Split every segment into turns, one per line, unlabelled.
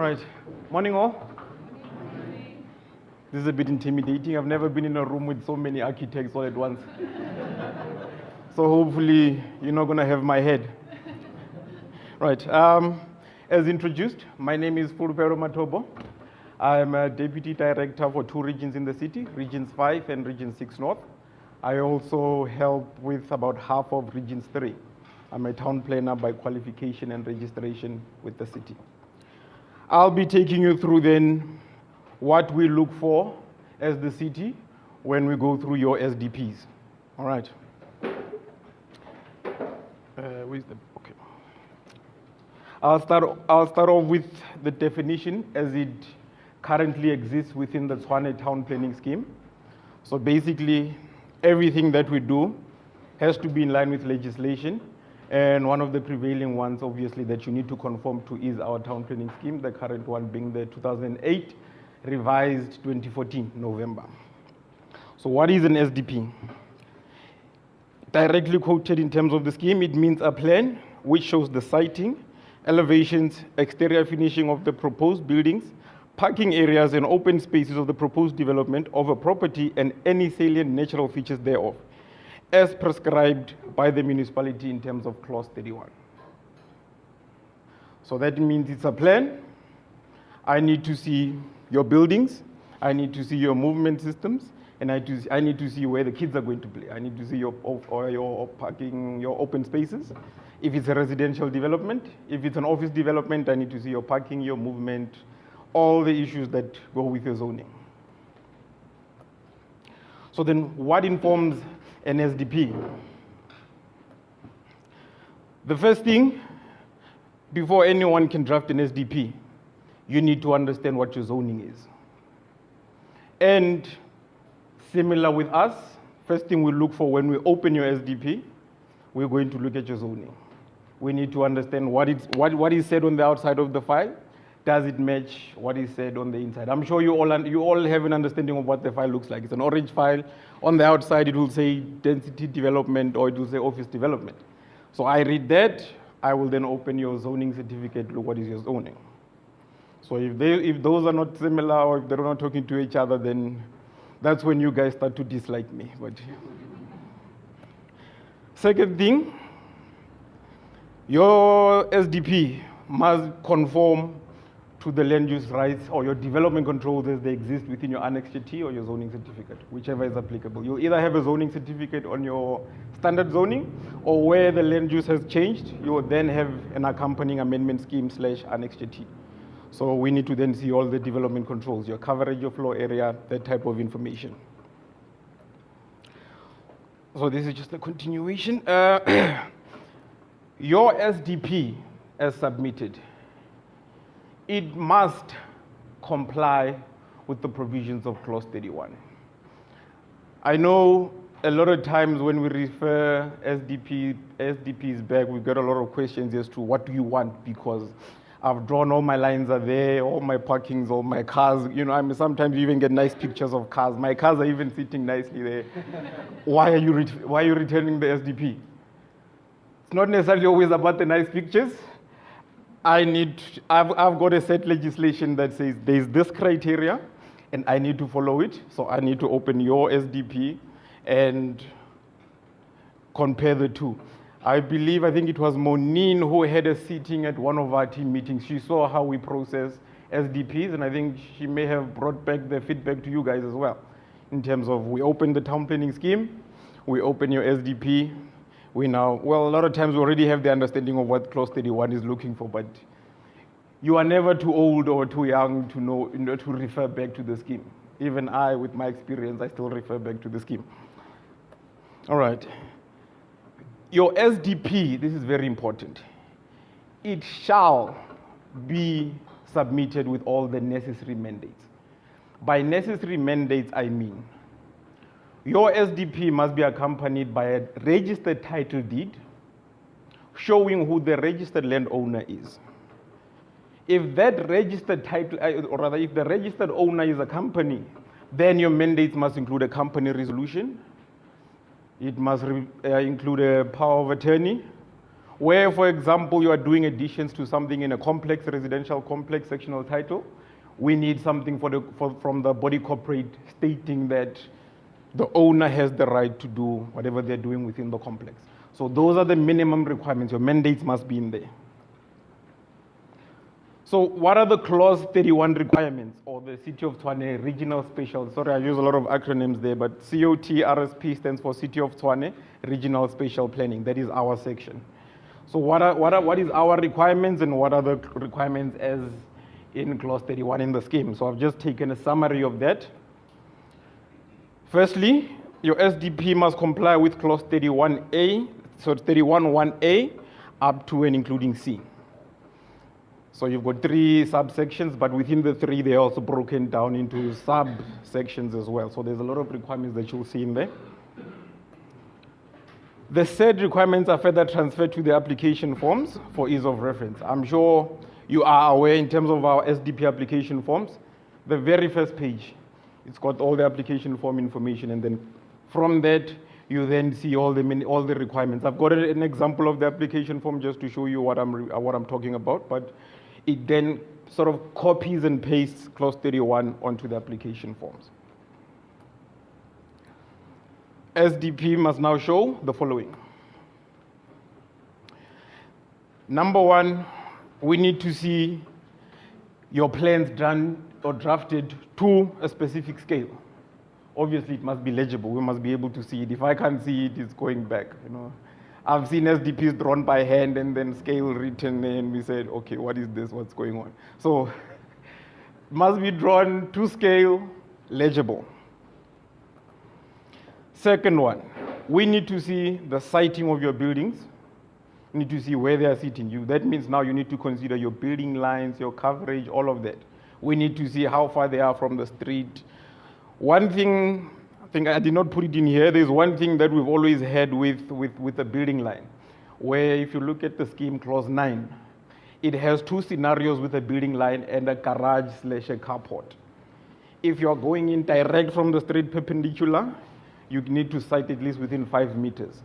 right. Morning all. This is a bit intimidating. I've never been in a room with so many architects all at once. So hopefully you're not going to have my head. Right. As introduced, my name is Fulufhelo Mathobo. I'm a Deputy Director for 2 regions in the city, Regions 5 and Region 6 North. I also help with about half of Regions 3. I'm a town planner by qualification and registration with the city. I'll be taking you through then what we look for as the city when we go through your SDPs. All right. Okay. I'll start off with the definition as it currently exists within the Tshwane town planning scheme. So basically, everything that we do has to be in line with legislation. And one of the prevailing ones, obviously, that you need to conform to is our town planning scheme, the current one being the 2008, revised 2014, November. So what is an SDP? Directly quoted in terms of the scheme, it means a plan which shows the siting, elevations, exterior finishing of the proposed buildings, parking areas and open spaces of the proposed development of a property and any salient natural features thereof, as prescribed by the municipality in terms of clause 31. So that means it's a plan. I need to see your buildings, I need to see your movement systems, and I need to see where the kids are going to play. I need to see your parking, your open spaces. If it's a residential development, if it's an office development, I need to see your parking, your movement, all the issues that go with your zoning. So then what informs an SDP? The first thing, before anyone can draft an SDP, you need to understand what your zoning is. And similar with us, first thing we look for when we open your SDP, we're going to look at your zoning. We need to understand what is said on the outside of the file. Does it match what is said on the inside? I'm sure you all have an understanding of what the file looks like. It's an orange file. On the outside, it will say density development or it will say office development. So I read that. I will then open your zoning certificate. Look, what is your zoning? So if those are not similar or if they're not talking to each other, then that's when you guys start to dislike me. But second thing, your SDP must conform to the land use rights or your development controls as they exist within your Annex T or your zoning certificate, whichever is applicable. You'll either have a zoning certificate on your standard zoning, or where the land use has changed, you will then have an accompanying amendment scheme / Annex T. So we need to then see all the development controls, your coverage, your floor area, that type of information. So this is just a continuation. Your SDP as submitted, it must comply with the provisions of clause 31. I know a lot of times when we refer SDPs back, we get a lot of questions as to what do you want, because I've drawn all my lines are there, all my parkings, all my cars. You know, sometimes you even get nice pictures of cars. My cars are even sitting nicely there. Why are you returning the SDP? It's not necessarily always about the nice pictures. I've got a set legislation that says there's this criteria and I need to follow it. So I need to open your SDP and compare the two. I think it was Monine who had a sitting at one of our team meetings. She saw how we process SDPs, and I think she may have brought back the feedback to you guys as well. In terms of, we open the town planning scheme, we open your SDP, a lot of times we already have the understanding of what clause 31 is looking for, but you are never too old or too young to know, to refer back to the scheme. Even I, with my experience, I still refer back to the scheme. All right. Your SDP, this is very important. It shall be submitted with all the necessary mandates. By necessary mandates, I mean, your SDP must be accompanied by a registered title deed showing who the registered landowner is. If that registered title, or rather, if the registered owner is a company, then your mandates must include a company resolution. It must include a power of attorney, Where, for example, you are doing additions to something in a complex, residential complex, sectional title, we need something from the body corporate stating that the owner has the right to do whatever they're doing within the complex. So those are the minimum requirements. Your mandates must be in there. So what are the clause 31 requirements, or the City of Tshwane regional special? Sorry, I use a lot of acronyms there, but COTRSP stands for City of Tshwane Regional Spatial Planning. That is our section. So what is our requirements, and what are the requirements as in clause 31 in the scheme? So I've just taken a summary of that. Firstly, your SDP must comply with clause 31A, so 31(1)A up to and including C. So you've got 3 subsections, but within the 3, they're also broken down into subsections as well. So there's a lot of requirements that you'll see in there. The said requirements are further transferred to the application forms for ease of reference. I'm sure you are aware in terms of our SDP application forms, the very first page, it's got all the application form information, and then from that, you then see all the requirements. I've got an example of the application form just to show you what I'm talking about, but it then sort of copies and pastes clause 31 onto the application forms. SDP must now show the following. Number 1, we need to see your plans done or drafted to a specific scale. Obviously, it must be legible. We must be able to see it. If I can't see it, it's going back. I've seen SDPs drawn by hand and then scale written, and we said, okay, what is this? What's going on? So, it must be drawn to scale, legible. Second one, we need to see the siting of your buildings. You need to see where they are sitting. That means now you need to consider your building lines, your coverage, all of that. We need to see how far they are from the street. One thing, I think I did not put it in here, there's one thing that we've always had with the building line, where if you look at the scheme clause 9, it has 2 scenarios with a building line and a garage/a carport. If you're going in direct from the street perpendicular, you need to site at least within 5 meters,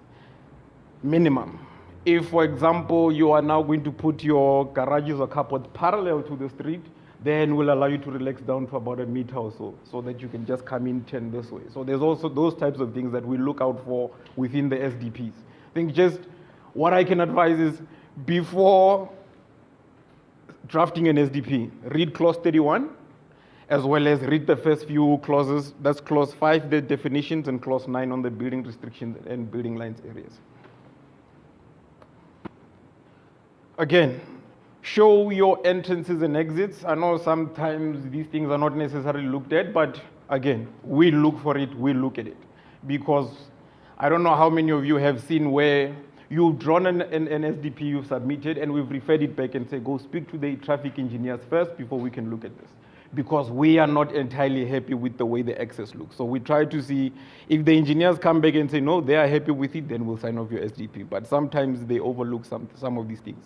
minimum. If, for example, you are now going to put your garages or carport parallel to the street, then we'll allow you to relax down to about 1 meter or so that you can just come in, turn this way. So there's also those types of things that we look out for within the SDPs. I think just what I can advise is, before drafting an SDP, read clause 31, as well as read the first few clauses. That's clause 5, the definitions, and clause 9 on the building restrictions and building lines areas. Again, show your entrances and exits. I know sometimes these things are not necessarily looked at, but again, we look for it, we look at it. Because I don't know how many of you have seen where you've drawn an SDP you've submitted, and we've referred it back and say, go speak to the traffic engineers first before we can look at this. Because we are not entirely happy with the way the access looks. So we try to see, if the engineers come back and say, no, they are happy with it, then we'll sign off your SDP. But sometimes they overlook some of these things.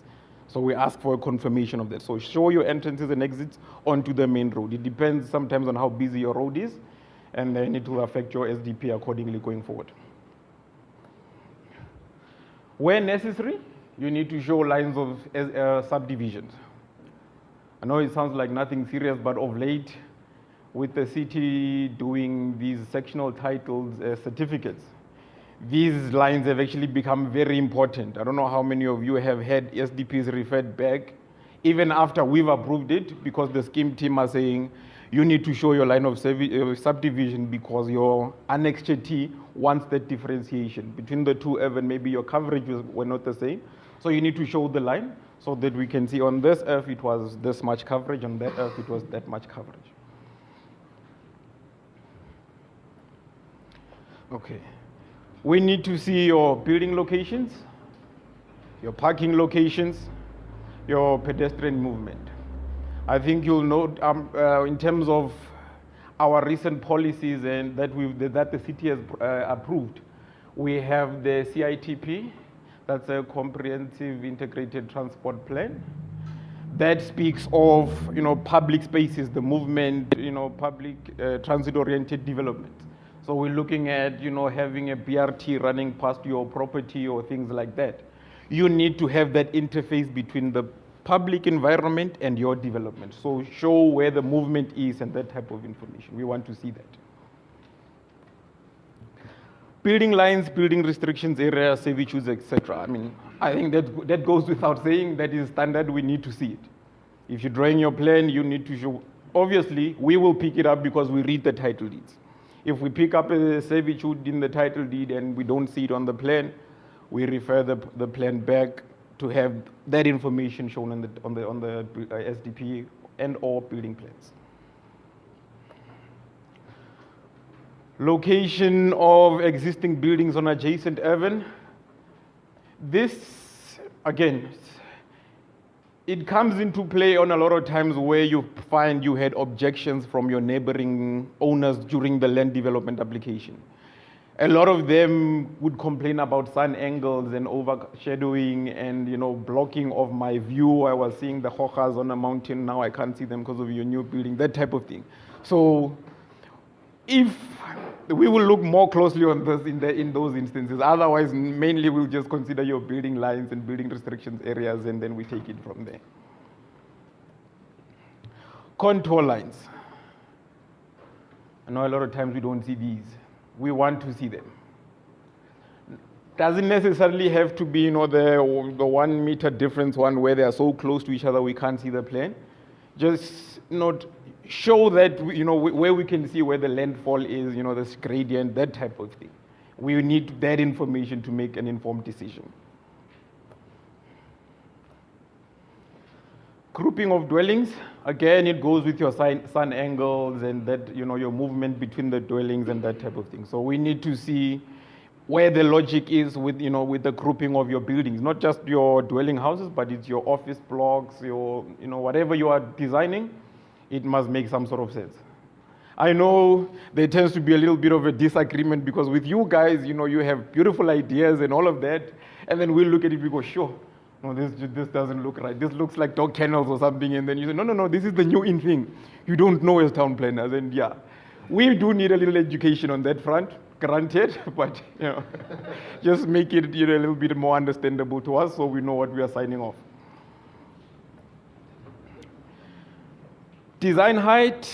So we ask for a confirmation of that. So show your entrances and exits onto the main road. It depends sometimes on how busy your road is, and then it will affect your SDP accordingly going forward. Where necessary, you need to show lines of subdivisions. I know it sounds like nothing serious, but of late, with the city doing these sectional titles certificates, these lines have actually become very important. I don't know how many of you have had SDPs referred back, even after we've approved it, because the scheme team are saying, you need to show your line of subdivision because your annexure T wants that differentiation between the two, even maybe your coverages were not the same. So you need to show the line so that we can see on this earth it was this much coverage, on that earth it was that much coverage. Okay. We need to see your building locations, your parking locations, your pedestrian movement. I think you'll note in terms of our recent policies and that the city has approved, we have the CITP, that's a comprehensive integrated transport plan. That speaks of public spaces, the movement, public transit-oriented development. So we're looking at having a BRT running past your property or things like that. you need to have that interface between the public environment and your development. So show where the movement is and that type of information. We want to see that. Building lines, building restrictions, areas, servitudes, etc. I mean, I think that goes without saying. That is standard. We need to see it. If you're drawing your plan, you need to show. Obviously, we will pick it up because we read the title deeds. If we pick up a servitude in the title deed and we don't see it on the plan, we refer the plan back to have that information shown on the SDP and or building plans. Location of existing buildings on adjacent avenue. This, again, it comes into play on a lot of times where you find you had objections from your neighboring owners during the land development application. A lot of them would complain about sun angles and overshadowing and blocking of my view. I was seeing the hojas on a mountain, now I can't see them because of your new building, that type of thing. So if we will look more closely on this in those instances. Otherwise, mainly we'll just consider your building lines and building restrictions areas, and then we take it from there. Contour lines. I know a lot of times we don't see these. We want to see them. Doesn't necessarily have to be, the 1 meter difference one where they are so close to each other we can't see the plan. Just show that, where we can see where the landfall is, this gradient, that type of thing. We need that information to make an informed decision. Grouping of dwellings, again, it goes with your sun angles and that, your movement between the dwellings and that type of thing. So we need to see where the logic is with, with the grouping of your buildings, not just your dwelling houses, but it's your office blocks, your, whatever you are designing. It must make some sort of sense. I know there tends to be a little bit of a disagreement because with you guys, you have beautiful ideas and all of that, and then we look at it, we go, sure, no, this doesn't look right. This looks like dog kennels or something, and then you say, no, this is the new in thing. You don't know as town planners, and yeah, we do need a little education on that front, granted, but just make it a little bit more understandable to us so we know what we are signing off. Design height,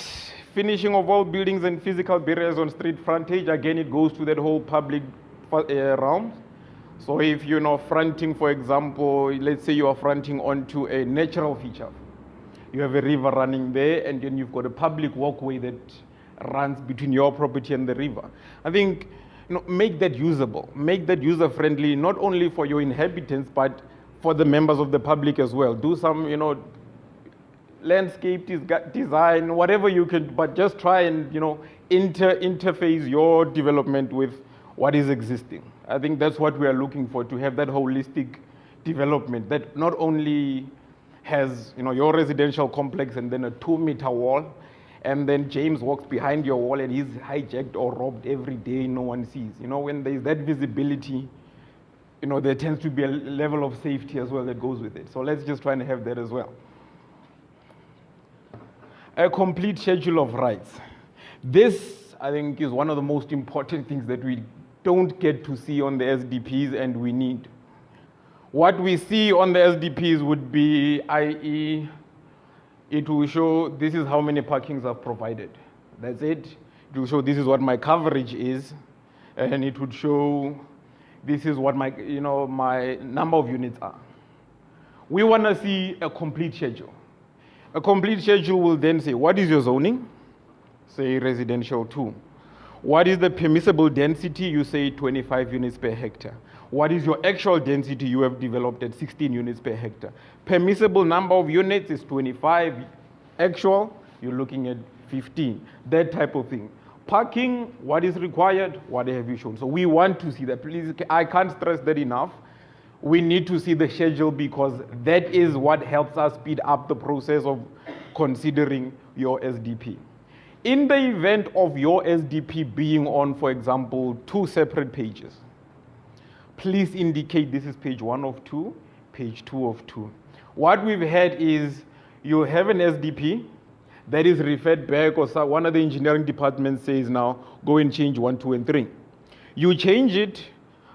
finishing of all buildings and physical barriers on street frontage. Again, it goes to that whole public realm. So if you're not fronting, for example, let's say you are fronting onto a natural feature. You have a river running there, and then you've got a public walkway that runs between your property and the river. I think, make that usable, make that user-friendly, not only for your inhabitants, but for the members of the public as well. Do some, landscape design, whatever you can, but just try and interface your development with what is existing. I think that's what we are looking for, to have that holistic development that not only has your residential complex and then a 2-meter wall, and then James walks behind your wall and he's hijacked or robbed every day, no one sees. When there's that visibility, there tends to be a level of safety as well that goes with it. So let's just try and have that as well. A complete schedule of rights. This, I think, is one of the most important things that we don't get to see on the SDPs, and we need. What we see on the SDPs would be, i.e., it will show this is how many parkings are provided. That's it. It will show this is what my coverage is, and it would show this is what my, my number of units are. We want to see a complete schedule. A complete schedule will then say, what is your zoning? Say residential 2. What is the permissible density? You say 25 units per hectare. What is your actual density? You have developed at 16 units per hectare. Permissible number of units is 25. Actual, you're looking at 15. That type of thing. Parking, what is required? What have you shown? So we want to see that. Please, I can't stress that enough. We need to see the schedule because that is what helps us speed up the process of considering your SDP. In the event of your SDP being on, for example, 2 separate pages, please indicate this is page 1 of 2, page 2 of 2. What we've had is you have an SDP that is referred back, or one of the engineering departments says now, go and change 1, 2, and 3. You change it,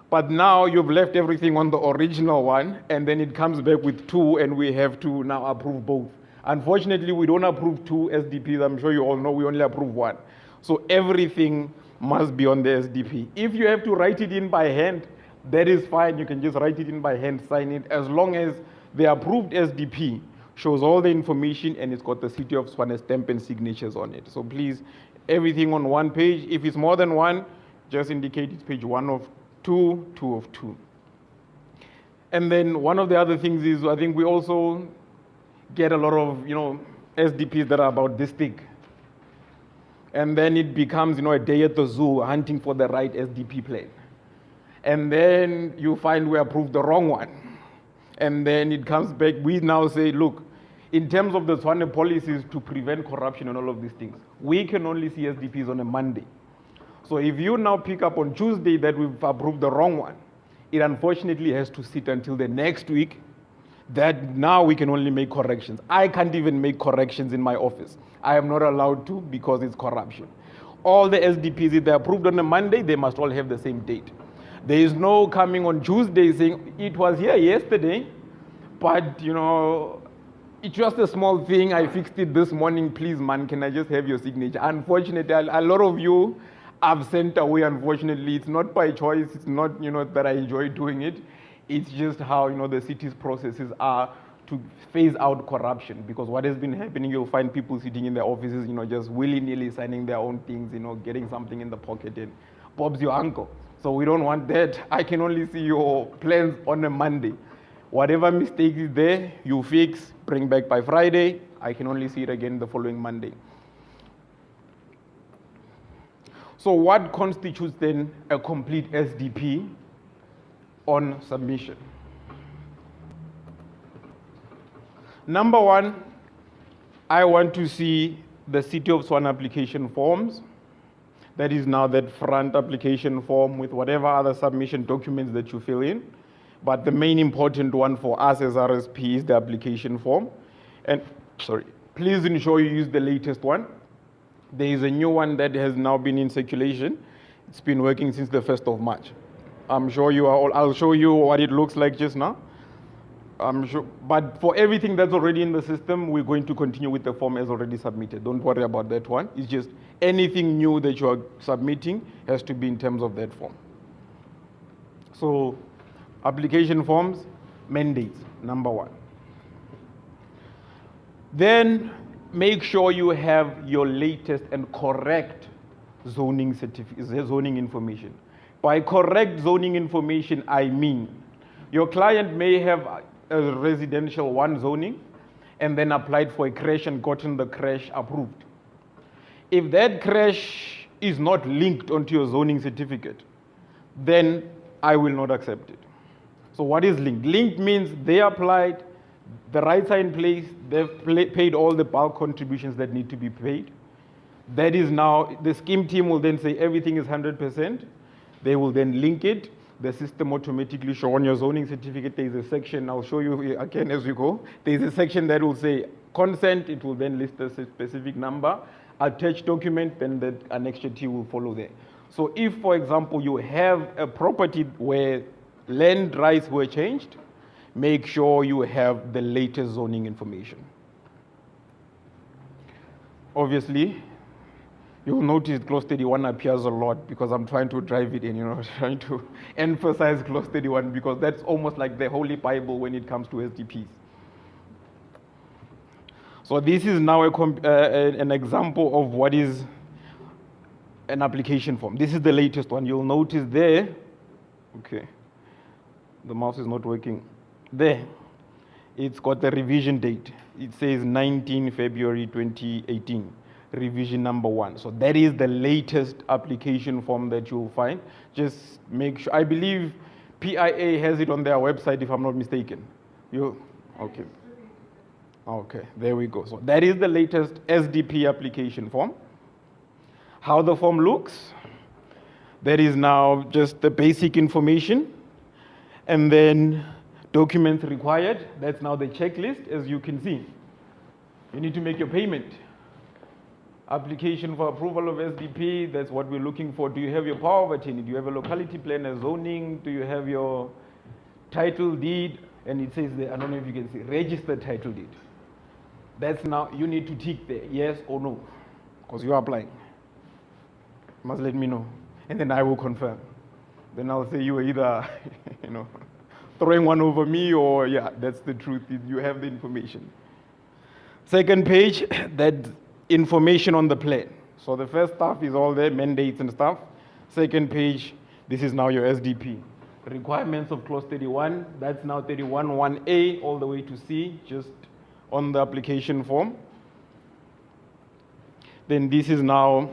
But now you've left everything on the original one, and then it comes back with 2, and we have to now approve both. Unfortunately, we don't approve 2 SDPs. I'm sure you all know we only approve 1. So everything must be on the SDP. If you have to write it in by hand, that is fine. You can just write it in by hand, sign it, as long as the approved SDP shows all the information and it's got the City of Tshwane stamp and signatures on it. So please, everything on one page. If it's more than one, just indicate it's page 1 of 2, 2 of 2. And then one of the other things is, I think we also get a lot of, SDPs that are about this thick. And then it becomes, a day at the zoo hunting for the right SDP plan. And then you find we approved the wrong one. And then it comes back, we now say, look, in terms of the Tshwane policies to prevent corruption and all of these things, we can only see SDPs on a Monday. So if you now pick up on Tuesday that we've approved the wrong one, it unfortunately has to sit until the next week that now we can only make corrections. I can't even make corrections in my office. I am not allowed to because it's corruption. All the SDPs, if they're approved on a Monday, they must all have the same date. There is no coming on Tuesday saying, it was here yesterday, but it's just a small thing, I fixed it this morning, please man, can I just have your signature? Unfortunately, a lot of you I've sent away, unfortunately. It's not by choice, it's not that I enjoy doing it. It's just how the city's processes are to phase out corruption, because what has been happening, you'll find people sitting in their offices, just willy-nilly signing their own things, getting something in the pocket, and Bob's your uncle. So we don't want that. I can only see your plans on a Monday. Whatever mistake is there, you fix, bring back by Friday. I can only see it again the following Monday. So what constitutes then a complete SDP on submission? Number one, I want to see the City of Tshwane application forms. That is now that front application form with whatever other submission documents that you fill in. But the main important one for us as RSP is the application form. And please ensure you use the latest one. There is a new one that has now been in circulation. It's been working since the 1st of March. I'm sure you are all, I'll show you what it looks like just now. I'm sure, but for everything that's already in the system, we're going to continue with the form as already submitted. Don't worry about that one. It's just anything new that you are submitting has to be in terms of that form. So, application forms, mandates, number one. Then make sure you have your latest and correct zoning information. By correct zoning information, I mean your client may have a residential 1 zoning and then applied for a crash and gotten the crash approved. If that crash is not linked onto your zoning certificate, then I will not accept it. So what is linked? Linked means they applied, the rights are in place, they've paid all the bulk contributions that need to be paid. That is now, the scheme team will then say everything is 100%. They will then link it. The system automatically show on your zoning certificate, there is a section, I'll show you again as we go. There is a section that will say consent, it will then list a specific number, attached document, then the annexure T will follow there. So if, for example, you have a property where land rights were changed, make sure you have the latest zoning information. Obviously, you'll notice clause 31 appears a lot because I'm trying to drive it in, trying to emphasize clause 31 because that's almost like the Holy Bible when it comes to SDPs. So this is now an example of what is an application form. This is the latest one. You'll notice there, okay, the mouse is not working. There, it's got the revision date. It says 19 February 2018. Revision number 1. So that is the latest application form that you'll find. Just make sure, I believe PIA has it on their website if I'm not mistaken. Okay. Okay, there we go. So that is the latest SDP application form. How the form looks, that is now just the basic information. And then documents required, that's now the checklist as you can see. You need to make your payment. Application for approval of SDP, that's what we're looking for. Do you have your power of attorney? Do you have a locality plan, a zoning? Do you have your title deed? And it says there, I don't know if you can see, registered title deed. That's now, you need to tick there, yes or no, because you are applying. You must let me know. And then I will confirm. Then I'll say you are either, throwing one over me or, yeah, that's the truth. You have the information. Second page, that information on the plan. So the first stuff is all there, mandates and stuff. Second page, this is now your SDP. Requirements of clause 31, that's now 31(1)(a) all the way to C, just on the application form. Then this is now,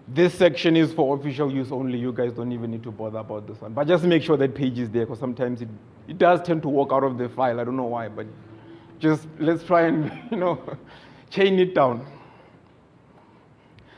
this section is for official use only. You guys don't even need to bother about this one. But just make sure that page is there, because sometimes it does tend to walk out of the file. I don't know why, but just let's try and, chain it down.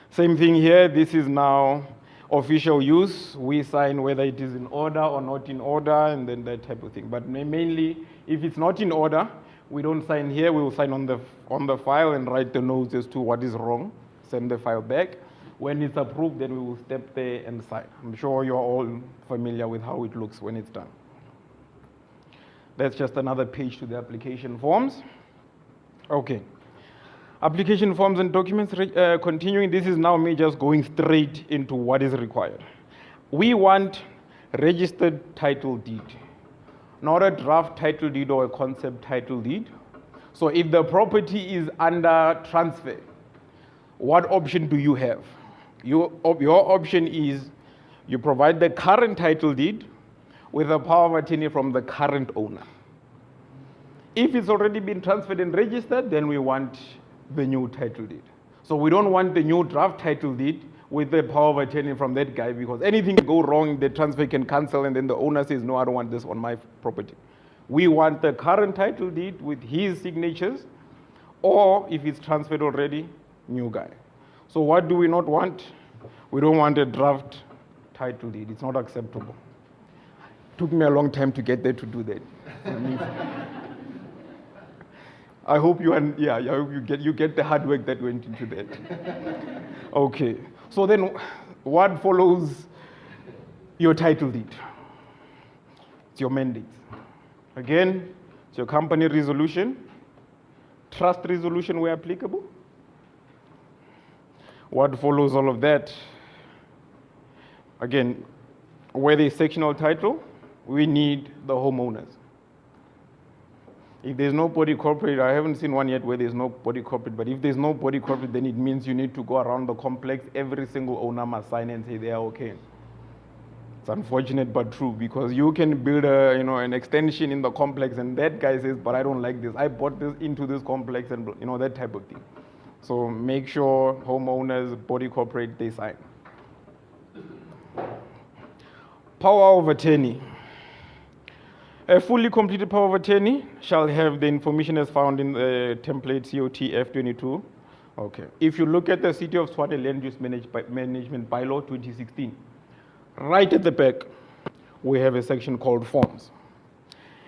Same thing here. This is now official use. We sign whether it is in order or not in order, and then that type of thing. But mainly, if it's not in order, we don't sign here. We will sign on the file and write the notes as to what is wrong. Send the file back. When it's approved, then we will step there and sign. I'm sure you're all familiar with how it looks when it's done. That's just another page to the application forms. Okay. Application forms and documents, continuing. This is now me just going straight into what is required. We want registered title deed, not a draft title deed or a concept title deed. So if the property is under transfer, what option do you have? Your option is you provide the current title deed with a power of attorney from the current owner. If it's already been transferred and registered, then we want the new title deed. So we don't want the new draft title deed with the power of attorney from that guy, because anything can go wrong, the transfer can cancel, and then the owner says, no, I don't want this on my property. We want the current title deed with his signatures, or if it's transferred already, new guy. So what do we not want? We don't want a draft title deed. It's not acceptable. Took me a long time to get there to do that. I hope you get the hard work that went into that. Okay. So then what follows your title deed? It's your mandate. Again, it's your company resolution, trust resolution where applicable. What follows all of that? Again, where there's sectional title, we need the homeowners. If there's no body corporate, I haven't seen one yet where there's no body corporate, but if there's no body corporate, then it means you need to go around the complex. Every single owner must sign and say they are okay. It's unfortunate but true, because you can build an extension in the complex and that guy says, but I don't like this. I bought this into this complex, and that type of thing. So make sure homeowners, body corporate, they sign. Power of attorney. A fully completed power of attorney shall have the information as found in the template COT F22. Okay. If you look at the City of Tshwane Land Use Management Bylaw 2016, right at the back, we have a section called forms.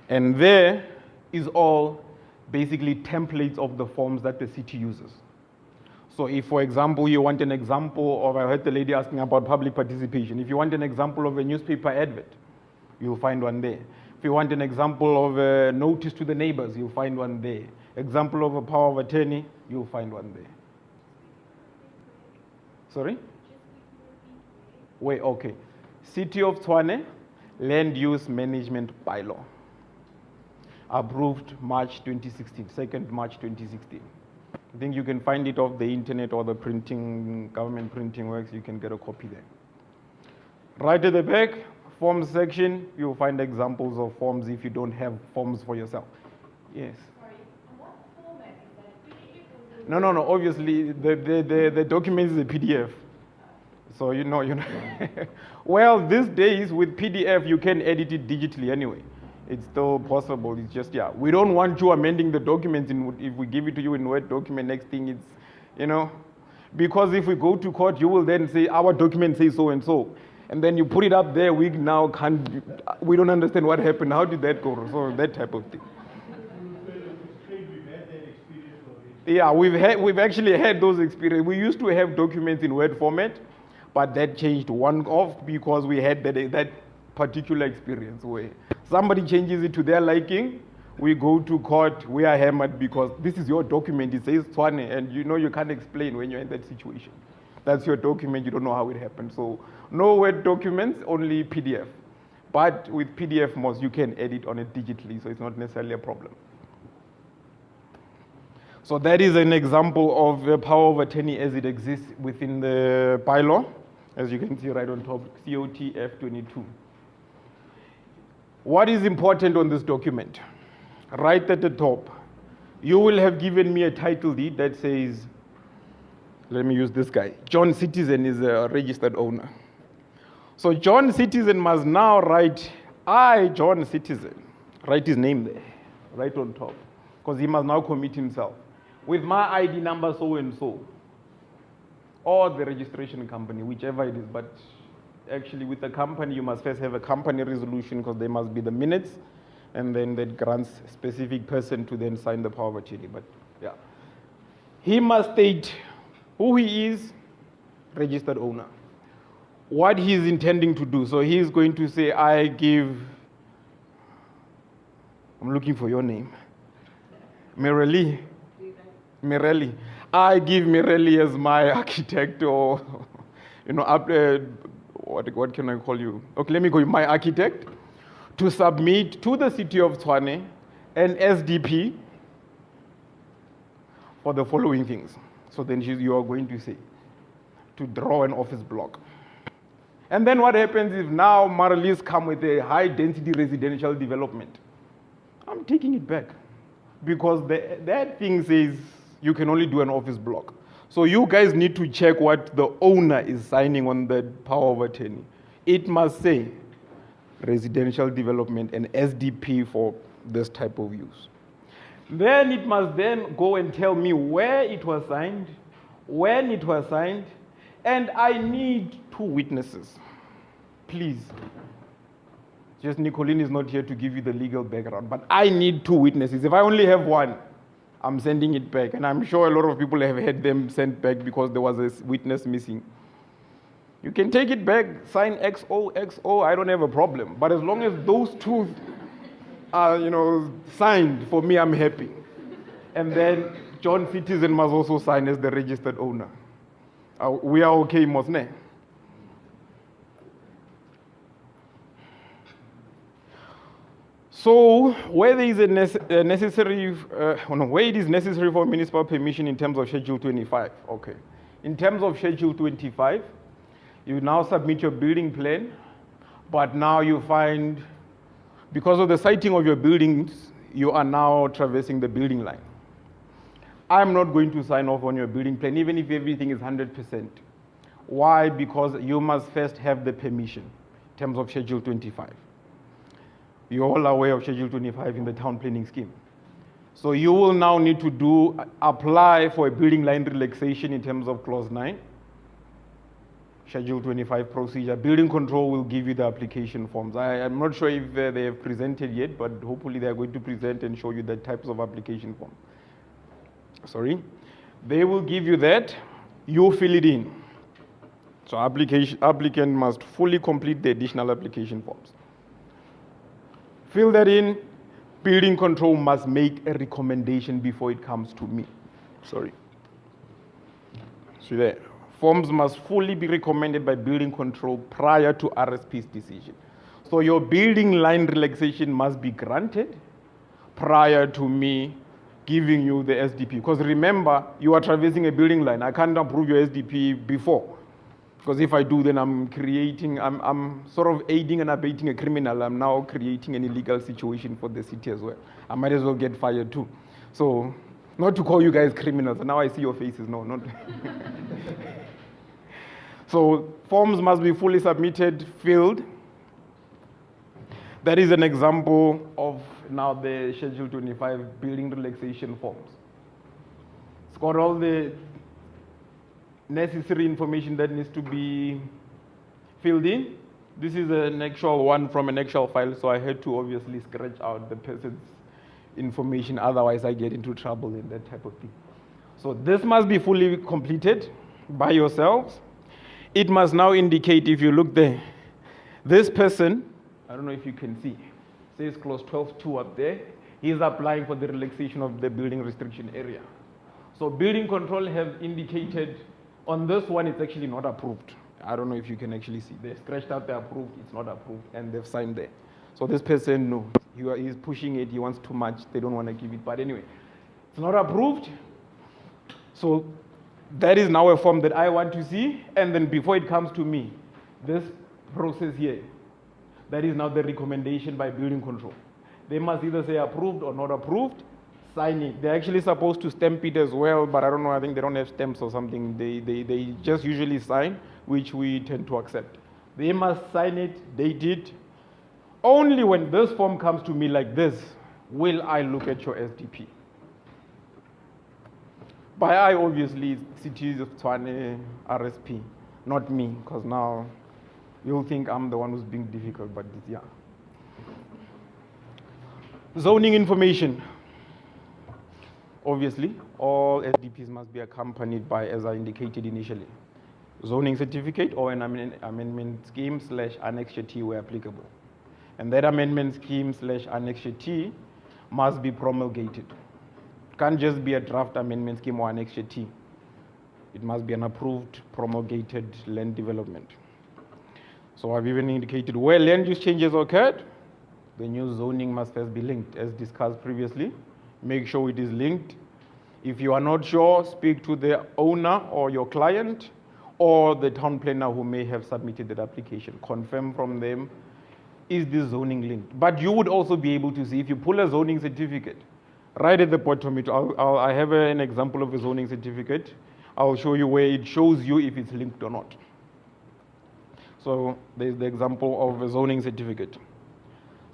And there is all basically templates of the forms that the city uses. So if, for example, you want an example of, I heard the lady asking about public participation. If you want an example of a newspaper advert, you'll find one there. If you want an example of a notice to the neighbors, you'll find one there. Example of a power of attorney, you'll find one there. Sorry? Wait, okay. City of Tshwane Land Use Management Bylaw. Approved March 2016, 2nd March 2016. I think you can find it off the internet or the government printing works. You can get a copy there. Right at the back, forms section, you'll find examples of forms if you don't have forms for yourself. Yes?
Sorry, what format is that? PDF?
No. Obviously, the document is a PDF. So you know. Well, these days with PDF, you can edit it digitally anyway. It's still possible. It's just, we don't want you amending the documents if we give it to you in Word document. Next thing it's, because if we go to court, you will then say, our document says so and so. And then you put it up there, we don't understand what happened. How did that go? So that type of thing. Yeah, we've actually had those experiences. We used to have documents in Word format, but that changed one off because we had that particular experience where somebody changes it to their liking. We go to court, we are hammered because this is your document, it says Tshwane, and you can't explain when you're in that situation. That's your document, you don't know how it happened. So no Word documents, only PDF. But with PDF most, you can edit on it digitally, so it's not necessarily a problem. So that is an example of the power of attorney as it exists within the bylaw, as you can see right on top, COT F22. What is important on this document? Right at the top, you will have given me a title deed that says, let me use this guy, John Citizen is a registered owner. So John Citizen must now write, I, John Citizen, write his name there, right on top, because he must now commit himself. With my ID number so and so, or the registration company, whichever it is, but actually with the company, you must first have a company resolution because there must be the minutes, and then that grants a specific person to then sign the power of attorney, but yeah. He must state who he is, registered owner, what he is intending to do. So he is going to say, I'm looking for your name, Mirelli. I give Mirelli as my architect, or what can I call you? Okay, let me call you my architect, to submit to the City of Tshwane an SDP for the following things. So then you are going to say, to draw an office block. And then what happens if now Marilis come with a high density residential development? I'm taking it back because that thing says you can only do an office block. So you guys need to check what the owner is signing on the power of attorney. It must say residential development and SDP for this type of use. Then it must then go and tell me where it was signed, when it was signed, and I need 2 witnesses. Please. Just Nicolene is not here to give you the legal background, but I need 2 witnesses. If I only have 1, I'm sending it back. And I'm sure a lot of people have had them sent back because there was a witness missing. You can take it back, sign XO, I don't have a problem. But as long as those 2 are, signed, for me, I'm happy. And then John Citizen must also sign as the registered owner. We are okay, Mosne? So where it is necessary for municipal permission in terms of Schedule 25, okay. In terms of Schedule 25, you now submit your building plan, but now you find, because of the siting of your buildings, you are now traversing the building line. I'm not going to sign off on your building plan, even if everything is 100%. Why? Because you must first have the permission in terms of Schedule 25. You're all aware of Schedule 25 in the town planning scheme. So you will now need to apply for a building line relaxation in terms of Clause 9. Schedule 25 procedure. Building control will give you the application forms. I'm not sure if they have presented yet, but hopefully they are going to present and show you the types of application forms. They will give you that. You fill it in. So applicant must fully complete the additional application forms. Fill that in. Building control must make a recommendation before it comes to me. See there. Forms must fully be recommended by building control prior to RSP's decision. So your building line relaxation must be granted prior to me giving you the SDP. Because remember, you are traversing a building line. I can't approve your SDP before. Because if I do, then I'm sort of aiding and abetting a criminal. I'm now creating an illegal situation for the city as well. I might as well get fired too. So, not to call you guys criminals. Now I see your faces. No, not. So, forms must be fully submitted, filled. That is an example of now the Schedule 25 building relaxation forms. It's got all the necessary information that needs to be filled in. This is an actual one from an actual file, so I had to obviously scratch out the person's information, otherwise I get into trouble in that type of thing. So this must be fully completed by yourselves. It must now indicate, if you look there, this person, I don't know if you can see, says clause 12.2 up there, he is applying for the relaxation of the building restriction area. So building control have indicated on this one it's actually not approved. I don't know if you can actually see. They scratched out the approved, it's not approved, and they've signed there. So this person, no, he's pushing it, he wants too much, they don't want to give it. But anyway, it's not approved. So that is now a form that I want to see, and then before it comes to me, this process here, that is now the recommendation by building control. They must either say approved or not approved, sign it. They're actually supposed to stamp it as well, but I don't know, I think they don't have stamps or something. They just usually sign, which we tend to accept. They must sign it, date it. Only when this form comes to me like this, will I look at your SDP. By I, obviously, City of Tshwane, RSP, not me, because now you'll think I'm the one who's being difficult, but yeah. Zoning information. Obviously, all SDPs must be accompanied by, as I indicated initially, zoning certificate or an amendment scheme / annexure T where applicable. And that amendment scheme / annexure T must be promulgated. Can't just be a draft amendment scheme or annexure T. It must be an approved, promulgated land development. So I've even indicated where land use changes occurred, the new zoning must first be linked, as discussed previously. Make sure it is linked. If you are not sure, speak to the owner or your client or the town planner who may have submitted that application. Confirm from them, is this zoning linked? But you would also be able to see, if you pull a zoning certificate, right at the bottom, I have an example of a zoning certificate. I'll show you where it shows you if it's linked or not. So there's the example of a zoning certificate.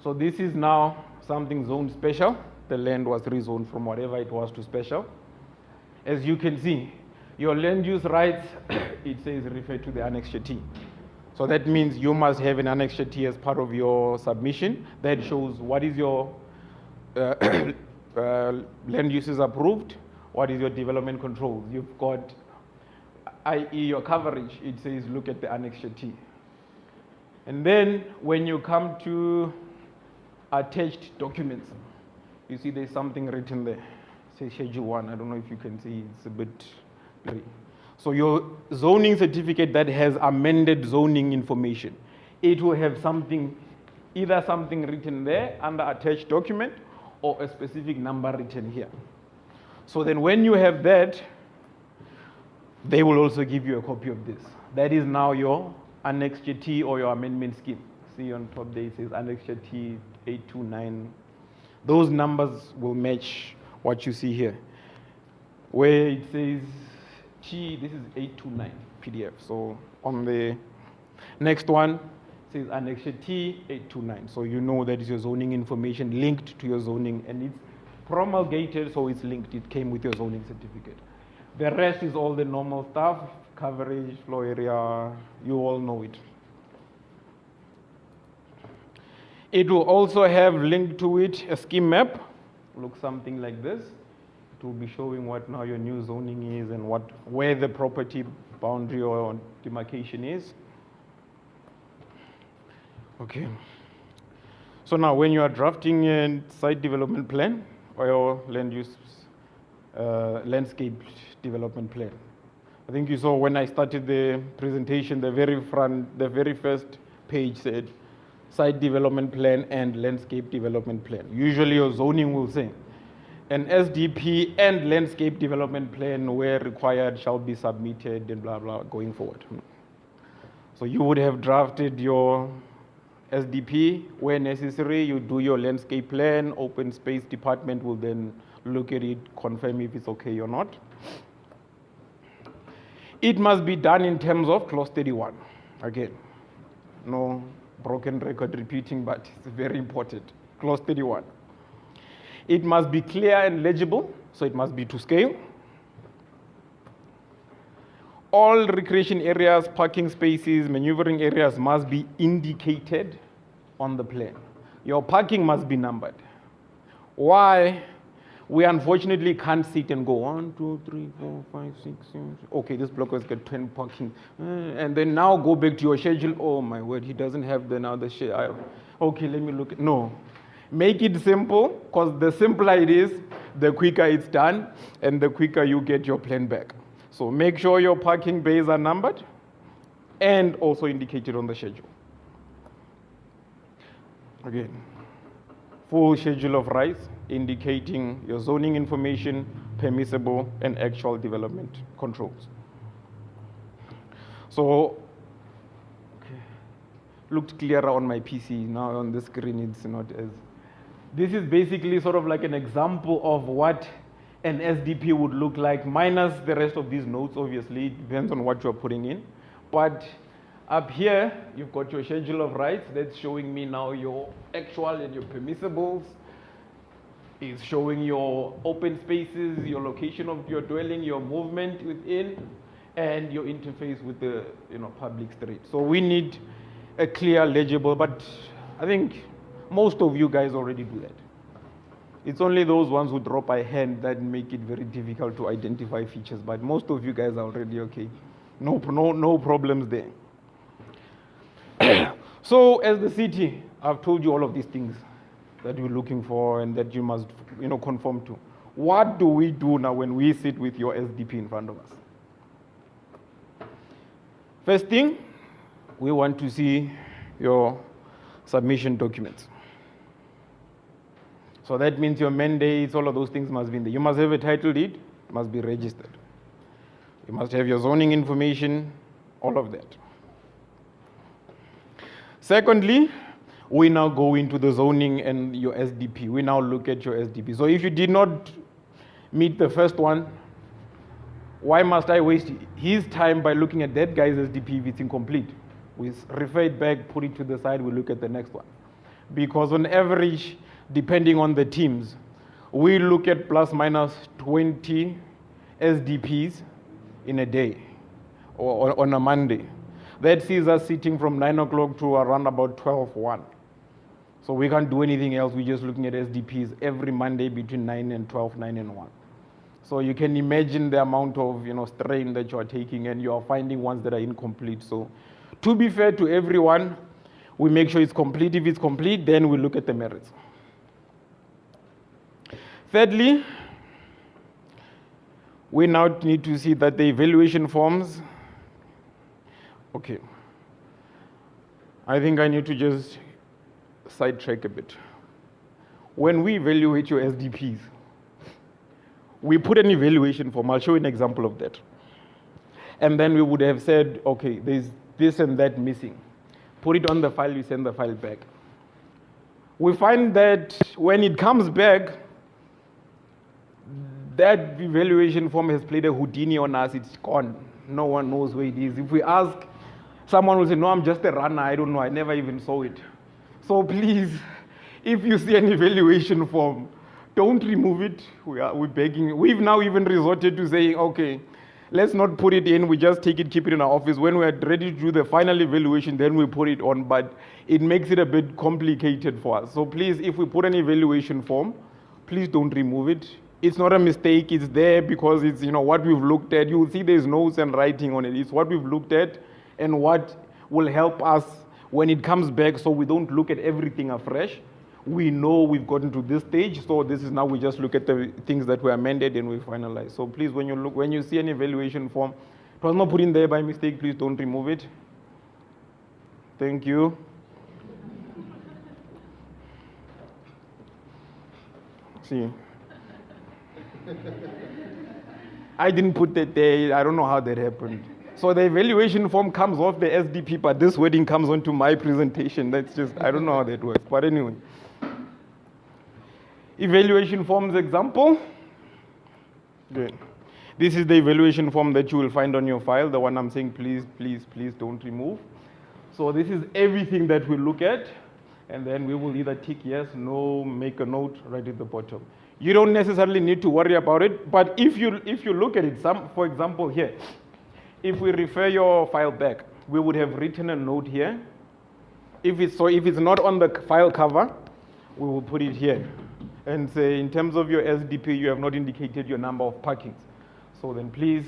So this is now something zoned special. The land was rezoned from whatever it was to special. As you can see, your land use rights, it says refer to the annexure T. So that means you must have an annexure T as part of your submission that shows what is your land uses approved, what is your development controls. You've got, i.e. your coverage, it says look at the annexure T. And then when you come to attached documents, you see there's something written there. Say Schedule 1, I don't know if you can see, it's a bit blurry. So your zoning certificate that has amended zoning information, it will have something, either something written there under attached document or a specific number written here. So then when you have that, they will also give you a copy of this. That is now your annexure T or your amendment scheme. See on top there it says annexure T 829. Those numbers will match what you see here. Where it says T, this is 829 PDF. So on the next one, it says annexure T 829. So you know that is your zoning information linked to your zoning, and it's promulgated, so it's linked. It came with your zoning certificate. The rest is all the normal stuff, coverage, floor area, you all know it. It will also have linked to it a scheme map, looks something like this. It will be showing what now your new zoning is and where the property boundary or demarcation is. Okay. So now when you are drafting a site development plan or your land use landscape development plan, I think you saw when I started the presentation, the very first page said site development plan and landscape development plan. Usually your zoning will say an SDP and landscape development plan where required shall be submitted and blah, blah, going forward. So you would have drafted your SDP where necessary, you do your landscape plan, open space department will then look at it, confirm if it's okay or not. It must be done in terms of clause 31. Again, no broken record repeating, but it's very important. Clause 31. It must be clear and legible, so it must be to scale. All recreation areas, parking spaces, maneuvering areas must be indicated on the plan. Your parking must be numbered. Why? We unfortunately can't sit and go 1, 2, 3, 4, 5, 6, 7. Okay, this block has got 10 parking. And then now go back to your schedule. Oh my word, he doesn't have the now the share. Okay, let me look at, no. Make it simple, because the simpler it is, the quicker it's done, and the quicker you get your plan back. So make sure your parking bays are numbered and also indicated on the schedule. Again, full schedule of rights indicating your zoning information, permissible and actual development controls. So, okay, looked clearer on my PC. Now on the screen it's not as. This is basically sort of like an example of what an SDP would look like, minus the rest of these notes, obviously. It depends on what you're putting in. But up here, you've got your schedule of rights. That's showing me now your actual and your permissibles. It's showing your open spaces, your location of your dwelling, your movement within, and your interface with the public street. So we need a clear, legible, but I think most of you guys already do that. It's only those ones who drop by hand that make it very difficult to identify features, but most of you guys are already okay. No problems there. So as the city, I've told you all of these things that you're looking for and that you must conform to. What do we do now when we sit with your SDP in front of us? First thing, we want to see your submission documents. So that means your mandates, all of those things must be in there. You must have a title deed, it must be registered. You must have your zoning information, all of that. Secondly, we now go into the zoning and your SDP. We now look at your SDP. So if you did not meet the first one, why must I waste his time by looking at that guy's SDP if it's incomplete? We refer it back, put it to the side, we look at the next one. Because on average, depending on the teams, we look at plus minus 20 SDPs in a day or on a Monday. That sees us sitting from 9 o'clock to around about 12:1. So we can't do anything else. We're just looking at SDPs every Monday between 9 and 12, 9 and 1. So you can imagine the amount of strain that you are taking, and you are finding ones that are incomplete. So to be fair to everyone, we make sure it's complete. If it's complete, then we look at the merits. Thirdly, we now need to see that the evaluation forms. Okay. I think I need to just sidetrack a bit. When we evaluate your SDPs, we put an evaluation form. I'll show you an example of that. And then we would have said, okay, there's this and that missing. Put it on the file, we send the file back. We find that when it comes back, that evaluation form has played a Houdini on us. It's gone. No one knows where it is. If we ask, someone will say, no, I'm just a runner. I don't know. I never even saw it. So please, if you see an evaluation form, don't remove it. We're begging. We've now even resorted to saying, okay, let's not put it in. We just take it, keep it in our office. When we're ready to do the final evaluation, then we put it on. But it makes it a bit complicated for us. So please, if we put an evaluation form, please don't remove it. It's not a mistake. It's there because it's what we've looked at. You'll see there's notes and writing on it. It's what we've looked at and what will help us when it comes back, so we don't look at everything afresh. We know we've gotten to this stage, so this is now we just look at the things that were amended and we finalize. So please, when you see an evaluation form, it was not put in there by mistake, please don't remove it. Thank you. See. I didn't put that there. I don't know how that happened. So the evaluation form comes off the SDP, but this wording comes onto my presentation. That's just, I don't know how that works. But anyway. Evaluation forms example. Good. This is the evaluation form that you will find on your file, the one I'm saying please, please, please don't remove. So this is everything that we look at, and then we will either tick yes, no, make a note right at the bottom. You don't necessarily need to worry about it, but if you look at it, for example here, if we refer your file back, we would have written a note here. If it's not on the file cover, we will put it here. and say, in terms of your SDP, you have not indicated your number of parkings. So then please,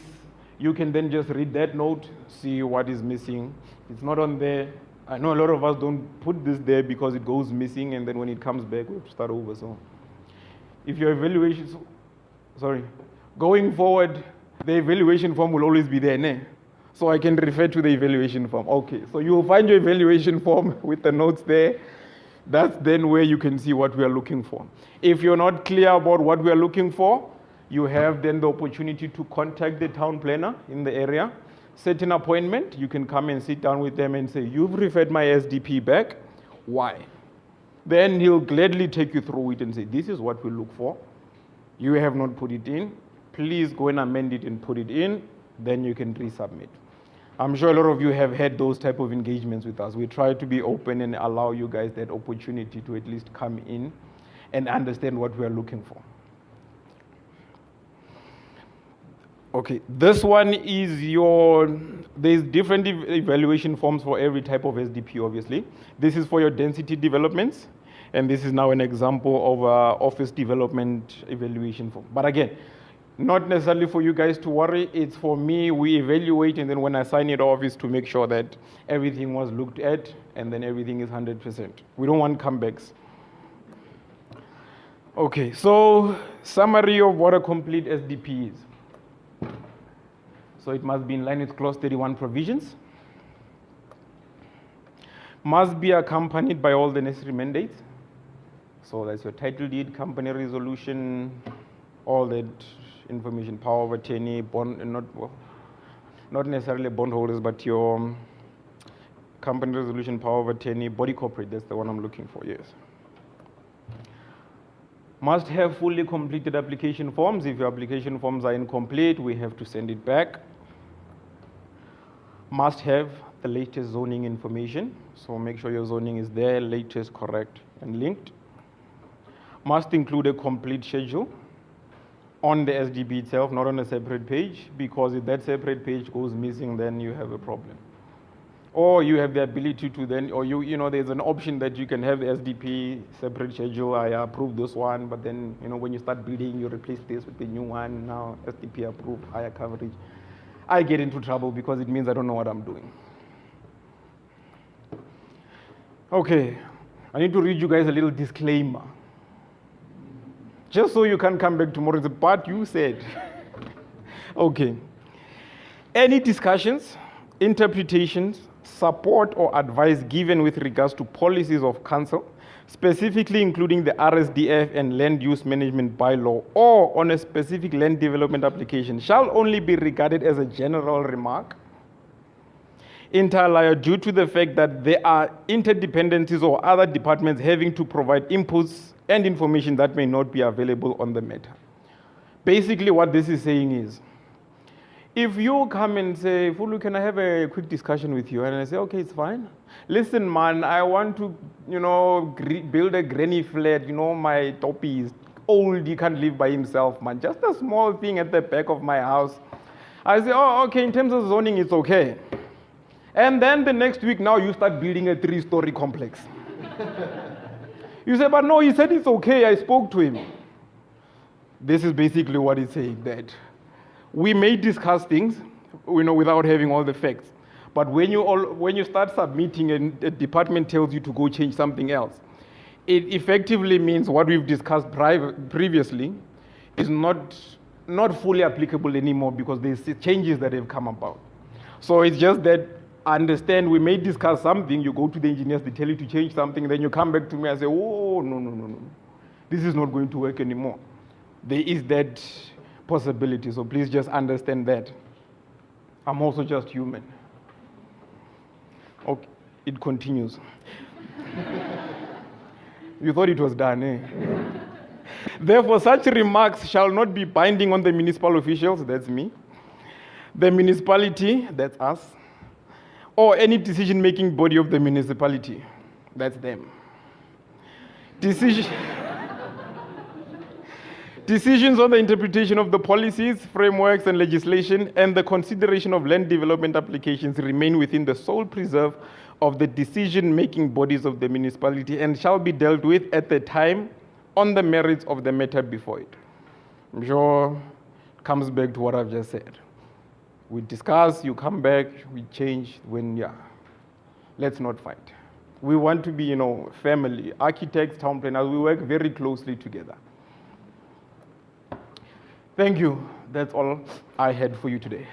you can then just read that note, see what is missing. It's not on there. I know a lot of us don't put this there because it goes missing, and then when it comes back, we have to start over. So if your evaluation, going forward, the evaluation form will always be there, ne? So I can refer to the evaluation form. Okay, so you will find your evaluation form with the notes there. That's then where you can see what we are looking for. If you're not clear about what we are looking for, you have then the opportunity to contact the town planner in the area, set an appointment. You can come and sit down with them and say, you've referred my SDP back, why? Then he'll gladly take you through it and say, this is what we look for. You have not put it in. Please go and amend it and put it in. Then you can resubmit. I'm sure a lot of you have had those type of engagements with us. We try to be open and allow you guys that opportunity to at least come in and understand what we are looking for. Okay, this one is there's different evaluation forms for every type of SDP, obviously. This is for your density developments, and this is now an example of office development evaluation form. But again, not necessarily for you guys to worry, it's for me, we evaluate, and then when I sign it off is to make sure that everything was looked at, and then everything is 100%. We don't want comebacks. Okay, so summary of what a complete SDP is. So it must be in line with Clause 31 provisions. Must be accompanied by all the necessary mandates. So that's your title deed, company resolution, all that information, power of attorney, bond, not necessarily bondholders, but your company resolution, power of attorney, body corporate, that's the one I'm looking for, yes. Must have fully completed application forms. If your application forms are incomplete, we have to send it back. Must have the latest zoning information. So make sure your zoning is there, latest, correct, and linked. Must include a complete schedule on the SDP itself, not on a separate page, because if that separate page goes missing, then you have a problem. Or you have the ability to then, or there's an option that you can have the SDP separate schedule. I approve this one, but then, when you start bidding, you replace this with the new one. Now SDP approved, higher coverage. I get into trouble because it means I don't know what I'm doing. Okay, I need to read you guys a little disclaimer. Just so you can come back tomorrow and say, but you said. Okay. Any discussions, interpretations, support or advice given with regards to policies of council, specifically including the RSDF and land use management bylaw, or on a specific land development application, shall only be regarded as a general remark, inter alia, due to the fact that there are interdependencies or other departments having to provide inputs and information that may not be available on the matter. Basically, what this is saying is, if you come and say, Fulu, can I have a quick discussion with you? And I say, okay, it's fine. Listen, man, I want to, build a granny flat. My topi is old, he can't live by himself, man. Just a small thing at the back of my house. I say, oh, okay, in terms of zoning, it's okay. And then the next week, now you start building a 3-story complex. You say, but no, he said it's okay, I spoke to him. This is basically what it's saying, that we may discuss things, without having all the facts. But when you start submitting and a department tells you to go change something else, it effectively means what we've discussed previously is not fully applicable anymore because there's changes that have come about. So it's just that, understand, we may discuss something, you go to the engineers, they tell you to change something, then you come back to me and say, oh, no. This is not going to work anymore. There is that possibility, so please just understand that. I'm also just human. Okay, it continues. You thought it was done, eh? Therefore, such remarks shall not be binding on the municipal officials, that's me, the municipality, that's us, or any decision-making body of the municipality, that's them. Decisions on the interpretation of the policies, frameworks, and legislation, and the consideration of land development applications remain within the sole preserve of the decision-making bodies of the municipality and shall be dealt with at the time on the merits of the matter before it. I'm sure it comes back to what I've just said. We discuss, you come back, we change let's not fight. We want to be, family, architects, town planners, we work very closely together. Thank you. That's all I had for you today.